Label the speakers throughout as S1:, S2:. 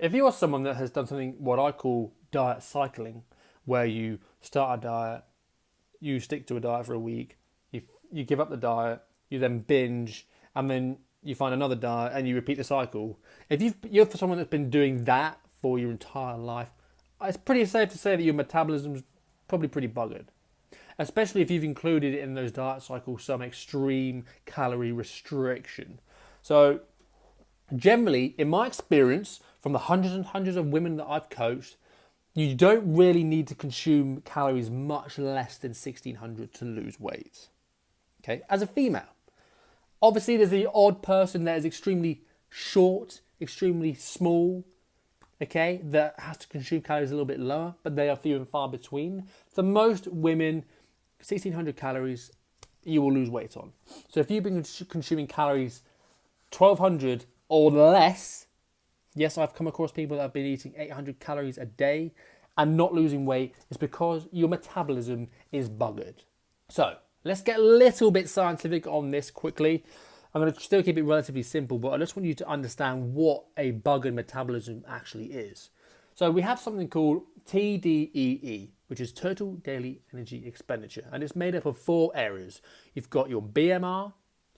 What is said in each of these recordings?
S1: if you are someone that has done something what I call diet cycling, where you start a diet, you stick to a diet for a week, you give up the diet, you then binge, and then you find another diet and you repeat the cycle. If you're for someone that's been doing that for your entire life, it's pretty safe to say that your metabolism's probably pretty buggered. Especially if you've included in those diet cycles some extreme calorie restriction. So generally, in my experience, from the hundreds and hundreds of women that I've coached, you don't really need to consume calories much less than 1600 to lose weight. Okay, as a female. Obviously, there's the odd person that is extremely short, extremely small, okay, that has to consume calories a little bit lower, but they are few and far between. For most women, 1600 calories, you will lose weight on. So if you've been consuming calories 1200 or less, yes, I've come across people that have been eating 800 calories a day and not losing weight, it's because your metabolism is buggered. So let's get a little bit scientific on this quickly. I'm going to still keep it relatively simple, but I just want you to understand what a buggered metabolism actually is. So we have something called TDEE, which is total daily energy expenditure, and it's made up of 4 areas. You've got your BMR,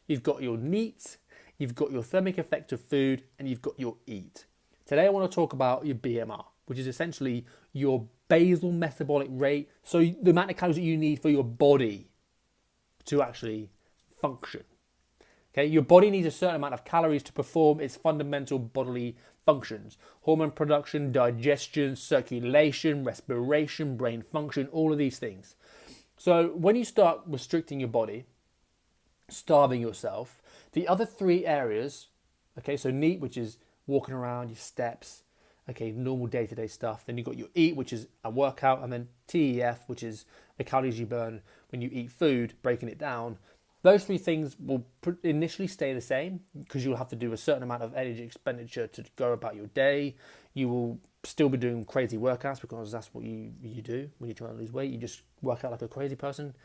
S1: you've got your NEAT, you've got your thermic effect of food, and you've got your EAT. Today I want to talk about your BMR, which is essentially your basal metabolic rate, so the amount of calories that you need for your body to actually function. Okay, your body needs a certain amount of calories to perform its fundamental bodily functions. Hormone production, digestion, circulation, respiration, brain function, all of these things. So when you start restricting your body, starving yourself, the other 3 areas, okay, so NEAT, which is walking around, your steps, okay, normal day-to-day stuff. Then you've got your EAT, which is a workout, and then TEF, which is the calories you burn when you eat food, breaking it down. Those 3 things will initially stay the same because you'll have to do a certain amount of energy expenditure to go about your day. You will still be doing crazy workouts because that's what you do when you're trying to lose weight. You just work out like a crazy person.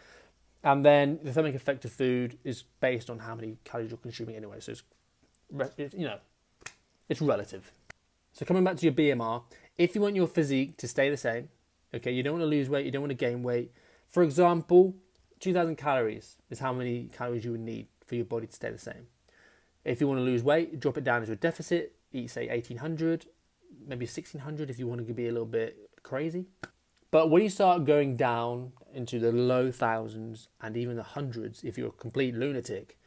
S1: And then the thermic effect of food is based on how many calories you're consuming anyway. So it's relative. So coming back to your BMR, if you want your physique to stay the same, okay, you don't want to lose weight, you don't want to gain weight. For example, 2,000 calories is how many calories you would need for your body to stay the same. If you want to lose weight, drop it down into a deficit, eat say 1,800, maybe 1,600 if you want to be a little bit crazy. But when you start going down into the low thousands and even the hundreds, if you're a complete lunatic,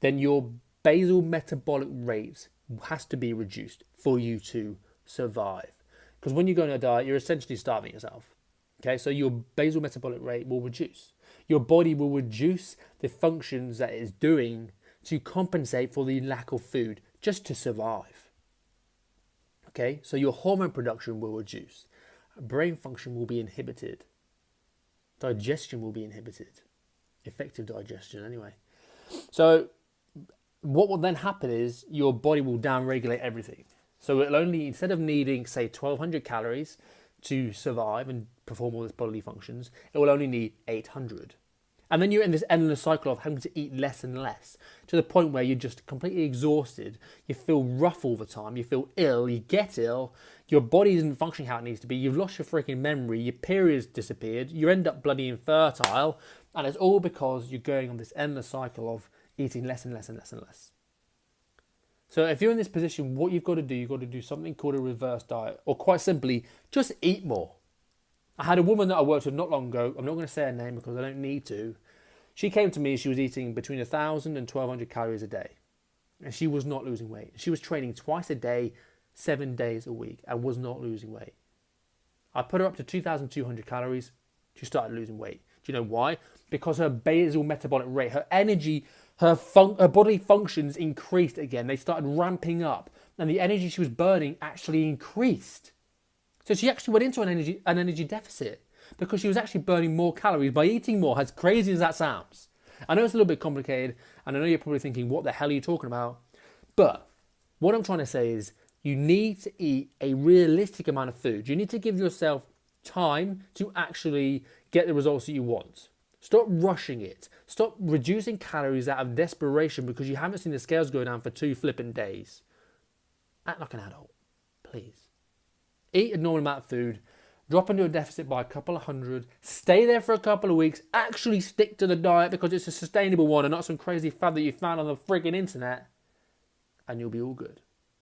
S1: then your basal metabolic rate has to be reduced for you to survive. Because when you go on a diet, you're essentially starving yourself. Okay, so your basal metabolic rate will reduce. Your body will reduce the functions that it is doing to compensate for the lack of food just to survive. Okay, so your hormone production will reduce. Brain function will be inhibited. Digestion will be inhibited. Effective digestion anyway. So what will then happen is your body will downregulate everything. So it'll only, instead of needing say 1,200 calories to survive and perform all its bodily functions, it will only need 800. And then you're in this endless cycle of having to eat less and less to the point where you're just completely exhausted. You feel rough all the time. You feel ill. You get ill. Your body isn't functioning how it needs to be. You've lost your freaking memory. Your period's disappeared. You end up bloody infertile. And it's all because you're going on this endless cycle of eating less and less and less and less. So if you're in this position, what you've got to do, you've got to do something called a reverse diet. Or quite simply, just eat more. I had a woman that I worked with not long ago. I'm not going to say her name because I don't need to. She came to me, she was eating between 1,000 and 1,200 calories a day. And she was not losing weight. She was training twice a day, 7 days a week, and was not losing weight. I put her up to 2,200 calories. She started losing weight. Do you know why? Because her basal metabolic rate, her energy, her bodily functions increased again. They started ramping up. And the energy she was burning actually increased. So she actually went into an energy deficit because she was actually burning more calories by eating more, as crazy as that sounds. I know it's a little bit complicated, and I know you're probably thinking, what the hell are you talking about? But what I'm trying to say is you need to eat a realistic amount of food. You need to give yourself time to actually get the results that you want. Stop rushing it. Stop reducing calories out of desperation because you haven't seen the scales go down for 2 flipping days. Act like an adult, please. Eat a normal amount of food, drop into a deficit by a couple of hundred, stay there for a couple of weeks, actually stick to the diet because it's a sustainable one and not some crazy fad that you found on the frigging internet, and you'll be all good.